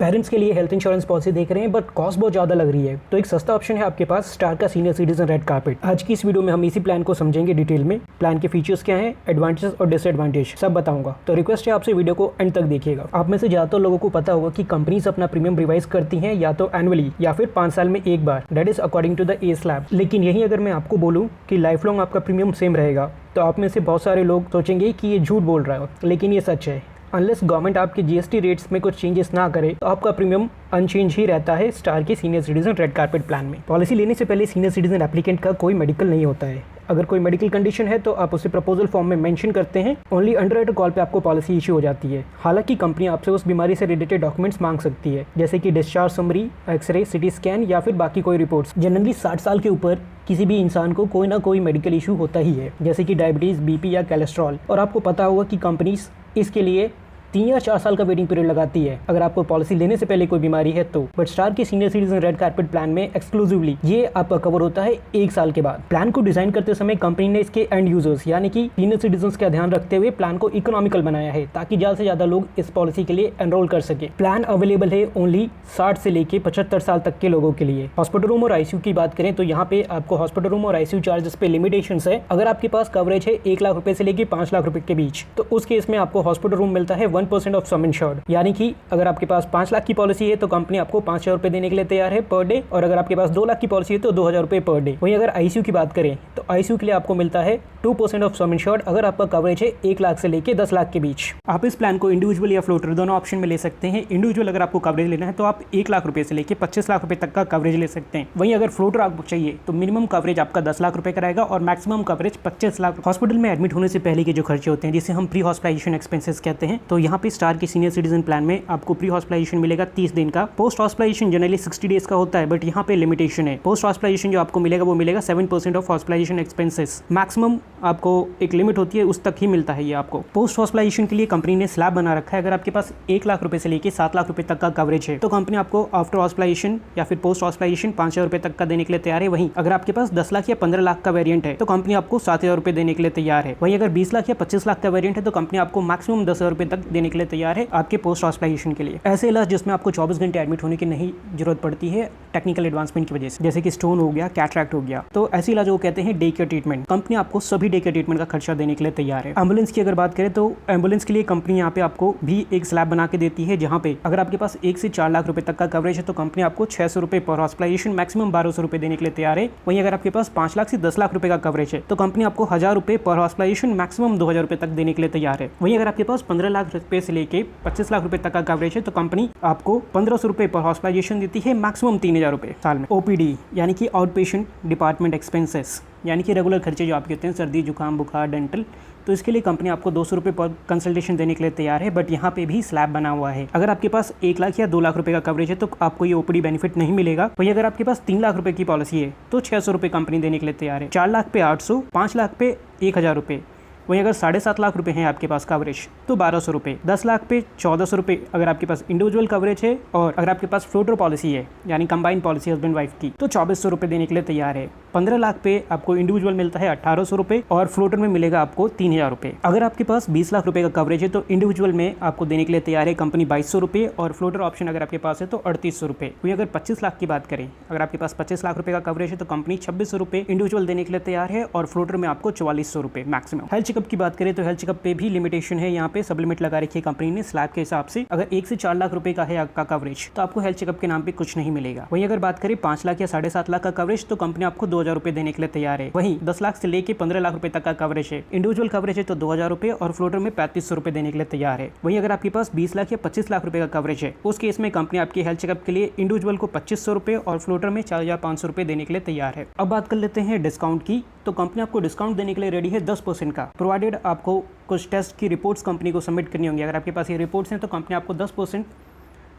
Parents के लिए health insurance policy देख रहे हैं बट कॉस्ट बहुत ज़्यादा लग रही है, तो एक सस्ता ऑप्शन है आपके पास स्टार का सीनियर सिटीजन रेड कार्पेट। आज की इस वीडियो में हम इसी प्लान को समझेंगे डिटेल में। प्लान के फीचर्स क्या हैं, एडवांटेजेस और डिसएडवांटेज सब बताऊंगा, तो रिक्वेस्ट है आपसे वीडियो को एंड तक देखिएगा। आप में से ज़्यादातर लोगों को पता होगा कि कंपनीज अपना प्रीमियम रिवाइज करती हैं या तो एनुअली या फिर 5 साल में एक बार, that is according to the A slab. लेकिन यही अगर मैं आपको बोलूँ कि लाइफ लॉन्ग आपका प्रीमियम सेम रहेगा, तो आप में से बहुत सारे लोग सोचेंगे कि ये झूठ बोल रहा है, लेकिन ये सच है। अनलेस गवर्नमेंट आपके जीएसटी रेट्स में कुछ चेंजेस ना करे तो आपका प्रीमियम अनचेंज ही रहता है स्टार के senior citizen red carpet plan में। पॉलिसी लेने से पहले सीनियर सिटीजन एप्लीकेंट का कोई मेडिकल नहीं होता है। अगर कोई मेडिकल कंडीशन है तो आप उसे प्रपोजल फॉर्म में मेंशन करते हैं, ओनली अंडरराइटर कॉल पे आपको पॉलिसी इशू हो जाती है। हालांकि कंपनी आपसे उस बीमारी से रिलेटेड डॉक्यूमेंट्स मांग सकती है, जैसे कि discharge summary, X-ray, CT scan या फिर बाकी कोई रिपोर्ट्स। जनरली 60 साल के ऊपर किसी भी इंसान को कोई ना कोई मेडिकल इशू होता ही है, जैसे कि डायबिटीज़, बीपी या कोलेस्ट्रॉल। और आपको पता होगा कि कंपनीज इसके लिए 3 या 4 साल का वेटिंग पीरियड लगाती है अगर आपको पॉलिसी लेने से पहले कोई बीमारी है तो। बट स्टार के senior citizen red carpet plan में एक्सक्लूसिवली ये आपका कवर होता है 1 साल के बाद। प्लान को डिजाइन करते समय कंपनी ने इसके एंड यूजर्स यानी कि सीनियर सिटीजन का ध्यान रखते हुए प्लान को इकोनॉमिकल बनाया है, ताकि ज़्यादा से ज़्यादा लोग इस पॉलिसी के लिए एनरोल कर सके। प्लान अवेलेबल है ओनली 60 से लेके 75 साल तक के लोगों के लिए। हॉस्पिटल रूम और आईसीयू की बात करें तो यहाँ पे आपको हॉस्पिटल रूम और आईसीयू चार्जेस पे लिमिटेशन है। अगर आपके पास कवरेज है 1 लाख रुपए से लेके 5 लाख रुपए के बीच, तो उस केस में आपको हॉस्पिटल रूम मिलता है 1% ऑफ सम इंश्योर्ड। यानी कि अगर आपके पास 5 लाख की पॉलिसी है तो कंपनी आपको 5,000 रुपए देने के लिए तैयार है पर डे, और अगर आपके पास 2 लाख की पॉलिसी है तो 2,000 रुपए पर डे। वहीं अगर आईसीयू की बात करें तो आईसीयू के लिए आपको मिलता है 2% ऑफ सम इंश्योर्ड अगर आपका कवरेज है 1 लाख से लेके 10 लाख के बीच। आप इस प्लान को इंडिविजुअल या फ्लोटर दोनों ऑप्शन में ले सकते हैं। इंडिविजुअल अगर आपको कवरेज लेना है तो आप 1 लाख रुपए से लेके 25 लाख रुपए तक का कवरेज ले सकते हैं। वहीं अगर फ्लोटर आपको चाहिए तो मिनिमम कवरेज आपका 10 लाख रुपए का रहेगा और मैक्सिमम कवरेज 25 लाख। हॉस्पिटल में एडमिट होने से पहले के जो खर्चे होते हैं, जिसे हम प्री हॉस्पिटलाइजेशन एक्सपेंसेस कहते हैं, तो यहाँ पे स्टार के सीनियर सिटीजन प्लान में आपको प्री हॉस्पिटलाइजेशन मिलेगा 30 दिन का। पोस्ट हॉस्पिटलाइजेशन जनरली 60 डेज का होता है, बट यहाँ पे लिमिटेशन है। पोस्ट हॉस्पिटलाइजेशन जो आपको मिलेगा वो मिलेगा 7% ऑफ हॉस्पिटलाइजेशन एक्सपेंसेस। मैक्सिमम आपको एक लिमिट होती है, उस तक ही मिलता है ये आपको। पोस्ट हॉस्पिटलाइजेशन के लिए कंपनी ने स्लैब बना रखा है। अगर आपके पास 1 लाख रुपए से लेके 7 लाख रुपए तक का कवरेज है तो कंपनी आपको आफ्टर हॉस्पिटलाइजेशन या फिर पोस्ट हॉस्पिटलाइजेशन 5,000 रुपए तक का देने के लिए तैयार है। वहीं अगर आपके पास 10 लाख या 15 लाख का वेरिएंट है तो कंपनी आपको 7,000 रुपए देने के लिए तैयार है। वहीं अगर 20 लाख या 25 लाख का वेरिएंट है तो कंपनी आपको मैक्सिमम 10,000 रुपए तक देने के लिए तैयार है आपके पोस्ट हॉस्पिटलाइजेशन के लिए। ऐसे इलाज जिसमें आपको 24 घंटे एडमिट होने की नहीं जरूरत पड़ती है टेक्निकल एडवांसमेंट की वजह से, जैसे कि स्टोन हो गया, कैटरैक्ट हो गया, तो ऐसे इलाज को कहते हैं डे केयर ट्रीटमेंट। कंपनी आपको सभी डे केयर ट्रीटमेंट का खर्चा देने के लिए तैयार है। एम्बुलेंस की अगर बात करें तो एम्बुलेंस के लिए कंपनी यहाँ पे आपको भी एक स्लैब बना के देती है, जहाँ पे अगर आपके पास 1 से 4 लाख रुपए तक का कवरेज है तो कंपनी आपको 600 रुपए पर हॉस्पिटलाइजेशन मैक्सिमम 1,200 रुपए देने के लिए तैयार है। वहीं अगर आपके पास 5 लाख से 10 लाख रुपए का कवरेज है तो कंपनी आपको 1,000 रुपए पर हॉस्पिटलाइजेशन मैक्सिमम 2,000 रुपए तक देने के लिए तैयार है। वहीं अगर आपके पास 15 लाख रुपए से लेके 25 लाख रुपए तक का कवरेज है तो कंपनी आपको 1,500 रुपए पर हॉस्पिटलाइजेशन देती है, मैक्सिमम 3,000 रुपए साल में। ओपीडी यानी कि आउट पेशेंट डिपार्टमेंट एक्सपेंसेस, यानी कि रेगुलर खर्चे जो आपके होते हैं, सर्दी, जुकाम, बुखार, डेंटल, तो इसके लिए कंपनी आपको 200 रुपए पर कंसल्टेशन देने के लिए तैयार है। बट यहाँ पे भी स्लैब बना हुआ है। अगर आपके पास 1 लाख या 2 लाख रुपए का कवरेज है तो आपको ये ओपीडी बेनिफिट नहीं मिलेगा। वहीं अगर आपके पास 3 लाख रुपए की पॉलिसी है तो 600 रुपए कंपनी देने के लिए तैयार है। 4 लाख पे 800, 5 लाख पे 1,000 रुपए। वहीं अगर 7.5 लाख रुपए हैं आपके पास कवरेज तो 1,200 रुपए। 10 लाख पे 1,400 रुपए अगर आपके पास इंडिविजुअल कवरेज है, और अगर आपके पास फ्लोटर पॉलिसी है यानी कंबाइंड पॉलिसी हस्बैंड वाइफ की तो 2,400 रुपए देने के लिए तैयार है। 15 लाख पे आपको इंडिविजुअल मिलता है 1,800 रुपए और फ्लोटर में मिलेगा आपको 3,000 रुपए। अगर आपके पास 20 लाख रुपए का कवरेज है तो इंडिविजुअल में आपको देने के लिए तैयार है कंपनी 2,200 रुपए, और फ्लोटर ऑप्शन अगर आपके पास है तो 3,800 रुपए। वहीं अगर 25 लाख की बात करें, अगर आपके पास 25 लाख रुपए का कवरेज है तो कंपनी 2,600 रुपए इंडिविजुअल देने के लिए तैयार है, और फ्लोटर में आपको 4,400 रुपए मैक्सिमम। हेल्थ चेकअप की बात करें तो हेल्थ चेकअप पे भी लिमिटेशन है। यहाँ पे सब लिमिट लगा रखी है कंपनी ने स्लैब के हिसाब से। अगर 1 से 4 लाख रुपए का है आपका कवरेज तो आपको हेल्थ चेकअप के नाम पे कुछ नहीं मिलेगा। वहीं अगर बात करें 5 लाख या 7.5 लाख का कवरेज तो कंपनी आपको 2,000 रुपए देने के लिए तैयार है। वहीं 10 लाख से लेके 15 लाख रुपए तक का कवरेज है, इंडिविजुअल कवरेज है तो 2,000 रुपए और फ्लोटर में 3,500 रुपए देने के लिए तैयार है। वहीं अगर आपके पास 20 लाख या 25 लाख रुपए का कवरेज है उस केस में कंपनी आपके हेल्थ चेकअप के लिए इंडिविजुअल को 2,500 रुपए और फ्लोटर में 4,500 रुपए देने के लिए तैयार है। अब बात कर लेते हैं डिस्काउंट की, तो कंपनी आपको डिस्काउंट देने के लिए रेडी है 10% का, प्रोवाइडेड आपको कुछ टेस्ट की रिपोर्ट्स कंपनी को सबमिट करनी होंगी। अगर आपके पास ये रिपोर्ट्स हैं तो कंपनी आपको 10%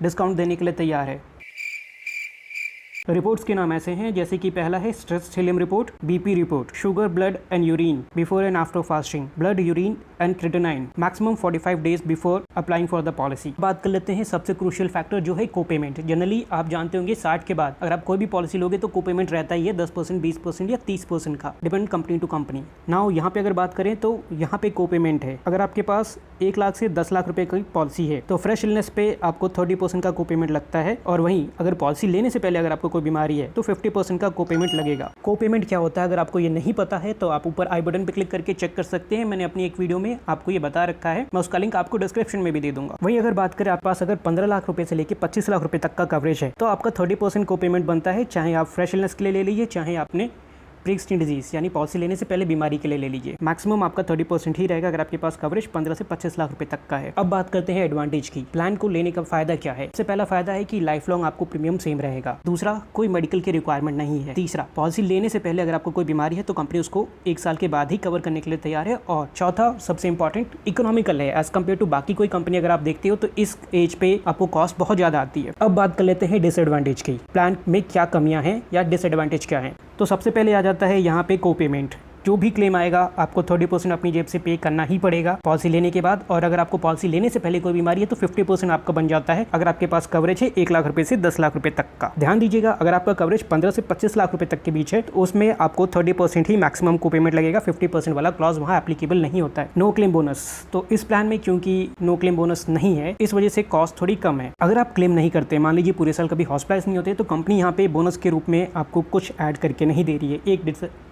डिस्काउंट देने के लिए तैयार है। रिपोर्ट्स के नाम ऐसे हैं जैसे कि पहला है stress thallium report, BP report, sugar, blood and urine before and after fasting, blood, urine and creatinine maximum 45 days before applying for the policy. बात कर लेते हैं सबसे क्रूशियल फैक्टर जो है कोपेमेंट। जनरली आप जानते होंगे 60 के बाद अगर आप कोई भी पॉलिसी लोगे तो कोपेमेंट रहता ही है 10%, 20% या 30% का, depend company to company. Now यहाँ पे अगर बात करें तो यहाँ पे कोपेमेंट है। अगर आपके पास 1 लाख से 10 लाख रुपए की पॉलिसी है तो फ्रेश इलनेस पे आपको 30% का कोपेमेंट लगता है, और वहीं अगर पॉलिसी लेने से पहले अगर आपको कोई बीमारी है तो 50% का कोपेमेंट लगेगा। कोपेमेंट क्या होता है अगर आपको ये नहीं पता है तो आप ऊपर आई बटन पे क्लिक करके चेक कर सकते हैं। मैंने अपनी एक वीडियो में आपको ये बता रखा है, मैं उसका लिंक आपको डिस्क्रिप्शन में भी दे दूंगा। वहीं अगर बात करें आपके पास अगर 15 लाख रुपए से लेकर 25 लाख रुपए तक का कवरेज है तो आपका 30% कोपेमेंट बनता है, चाहे आप फ्रेश इलनेस के लिए ले लीजिए, चाहे आपने प्री एक्जिस्टिंग डिजीज यानी पॉलिसी लेने से पहले बीमारी के लिए ले लीजिए। मैक्सिमम आपका 30% ही रहेगा अगर आपके पास कवरेज 15 से 25 लाख रुपए तक का है। अब बात करते हैं एडवांटेज की। प्लान को लेने का फायदा क्या है? सबसे पहला फायदा है कि लाइफ लॉन्ग आपको प्रीमियम सेम रहेगा। दूसरा, कोई मेडिकल की रिक्वायरमेंट नहीं है। तीसरा, पॉलिसी लेने से पहले अगर आपको कोई बीमारी है तो कंपनी उसको 1 साल के बाद ही कवर करने के लिए तैयार है। और चौथा, सबसे इंपॉर्टेंट, इकोनॉमिकल है एज कम्पेयर टू बाकी कोई कंपनी अगर आप देखते हो तो इस एज पे आपको कॉस्ट बहुत ज्यादा आती है। अब बात कर लेते हैं डिसएडवांटेज की। प्लान में क्या कमियां हैं या डिसएडवांटेज क्या है? तो सबसे पहले आ जाता है यहाँ पे कोपेमेंट। जो भी क्लेम आएगा आपको 30% अपनी जेब से पे करना ही पड़ेगा पॉलिसी लेने के बाद। और अगर आपको पॉलिसी लेने से पहले कोई बीमारी है तो 50% आपका बन जाता है अगर आपके पास कवरेज है 1 लाख रुपए से 10 लाख रुपए तक का। ध्यान दीजिएगा, अगर आपका कवरेज 15 से 25 लाख रुपए तक के बीच है तो उसमें आपको 30% ही मैक्सिमम को पेमेंट लगेगा। 50% वाला क्लॉज वहाँ एप्लीकेबल नहीं होता है। नो क्लेम बोनस, तो इस प्लान में क्योंकि नो क्लेम बोनस नहीं है इस वजह से कॉस्ट थोड़ी कम है। अगर आप क्लेम नहीं करते, मान लीजिए पूरे साल कभी हॉस्पिटलाइज नहीं होते, तो कंपनी यहाँ पे बोनस के रूप में आपको कुछ ऐड करके नहीं दे रही है।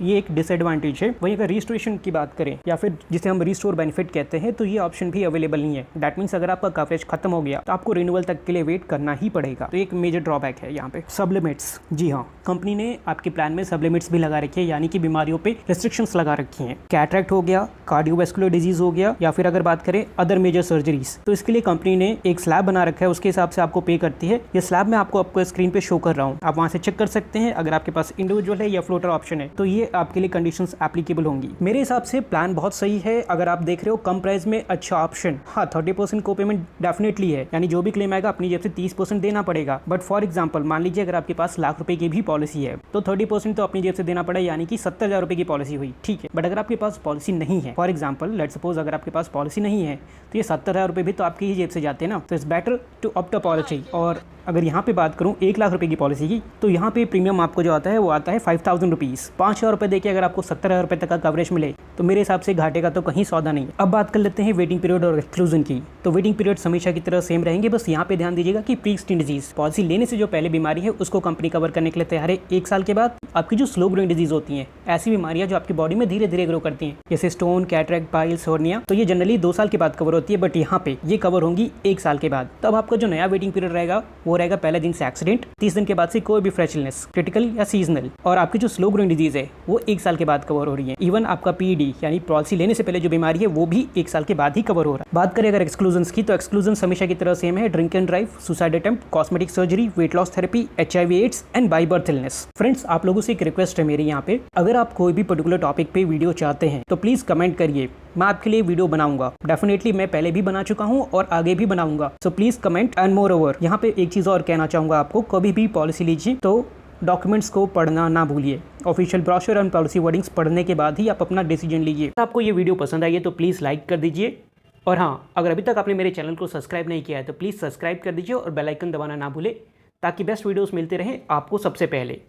ये एक डिसएडवांटेज है। वहीं अगर रजिस्ट्रेशन की बात करें या फिर जिसे हम रिस्टोर बेनिफिट कहते हैं तो ये ऑप्शन भी अवेलेबल नहीं है। दैट मींस अगर आपका कवरेज खत्म हो गया तो आपको रिन्यूअल तक के लिए वेट करना ही पड़ेगा। तो एक मेजर ड्रॉबैक है यहाँ पे। सब लिमिट्स, जी हाँ, कंपनी ने आपके प्लान में सब लिमिट्स भी लगा रखी है, यानी कि बीमारियों पे रिस्ट्रिक्शंस लगा रखी हैं। कैटरेक्ट हो गया, कार्डियोवैस्कुलर डिजीज हो गया, या फिर अगर बात करें अदर मेजर सर्जरीज, तो इसके लिए कंपनी ने एक स्लैब बना रखा है, उसके हिसाब से आपको पे करती है। ये स्लैब मैं आपको स्क्रीन पे शो कर रहा हूँ, आप वहाँ से चेक कर सकते हैं। अगर आपके पास इंडिविजुअल है या फ्लोटर ऑप्शन है तो ये आपके लिए कंडीशंस एप्लीकेबल होंगी। मेरे हिसाब से प्लान बहुत सही है। अगर आप देख रहे हो कम प्राइस में अच्छा ऑप्शन, हाँ 30% को पेमेंट डेफिनेटली है, यानी जो भी क्लेम आएगा अपनी जेब से 30% देना पड़ेगा। बट फॉर एग्जांपल मान लीजिए अगर आपके पास लाख रुपए की भी पॉलिसी है तो 30% तो अपनी जेब से देना पड़ा, यानी कि 70,000 रुपए की पॉलिसी हुई, ठीक है। बट अगर आपके पास पॉलिसी नहीं है, फॉर एग्जाम्पल लेट्स सपोज अगर आपके पास पॉलिसी नहीं है तो ये 70,000 रुपए भी तो आपकी ही जेब से जाते हैं ना। तो it's better to opt a policy. और अगर यहाँ पे बात करूँ 1 लाख रुपए की पॉलिसी की तो यहाँ पे प्रीमियम आपको जो आता है वो आता है 5,000 रुपीज़। 5,000 रुपये देके अगर आपको 70,000 रुपये तक का कवरेज मिले तो मेरे हिसाब से घाटे का तो कहीं सौदा नहीं। अब बात कर लेते हैं वेटिंग पीरियड और एक्सक्लूजन की। तो वेटिंग पीरियड हमेशा की तरह सेम रहेंगे, बस यहाँ पे ध्यान दीजिएगा कि प्री एक्जिस्टिंग डिजीज पॉलिसी लेने से जो पहले बीमारी है उसको कंपनी कवर करने के लिए तैयार है 1 साल के बाद। आपकी जो स्लो ग्रोइंग डिजीज होती हैं, ऐसी बीमारियां जो आपकी बॉडी में धीरे धीरे ग्रो करती हैं, जैसे स्टोन, कैटरेक्ट, पाइल्स, हर्निया, तो ये जनरली 2 साल के बाद कवर होती है। बट यहाँ पे ये कवर होंगी 1 साल के बाद। तब आपका जो नया वेटिंग पीरियड रहेगा वो रहेगा पहले दिन से एक्सीडेंट, 30 दिन के बाद से कोई भी फ्रेश इलनेस, क्रिटिकल या सीजनल। और आपकी जो स्लो ग्रोइंग डिजीज है वो 1 साल के बाद कवर हो रही है। इवन आपका पीईडी यानी पॉलिसी लेने से पहले जो बीमारी है वो भी 1 साल के बाद ही कवर हो रहा है। बात करें अगर एक्सक्लूजन्स की तो एक्सक्लूजन्स हमेशा की तरह सेम है। Drink and drive, suicide attempt, cosmetic surgery, weight loss therapy, HIV AIDS and by birth illness. Friends, आप लोगों से एक रिक्वेस्ट है मेरी यहाँ पे, अगर आप कोई भी पर्टिकुलर टॉपिक पे वीडियो चाहते हैं तो प्लीज कमेंट करिए, मैं आपके लिए वीडियो बनाऊंगा। डेफिनेटली मैं पहले भी बना चुका हूँ और आगे भी बनाऊंगा। So please comment. And more over यहाँ पे एक चीज और कहना चाहूंगा आपको, कभी भी पॉलिसी लीजिए तो डॉक्यूमेंट्स को पढ़ना ना भूलिए। Official brochure and policy wordings पढ़ने के बाद ही आप अपना डिसीजन लीजिए। आपको ये वीडियो पसंद आई है तो प्लीज़ लाइक कर दीजिए। और हाँ, अगर अभी तक आपने मेरे चैनल को सब्सक्राइब नहीं किया है तो प्लीज़ सब्सक्राइब कर दीजिए और बेल आइकन दबाना ना भूले, ताकि बेस्ट वीडियोस मिलते रहें आपको सबसे पहले।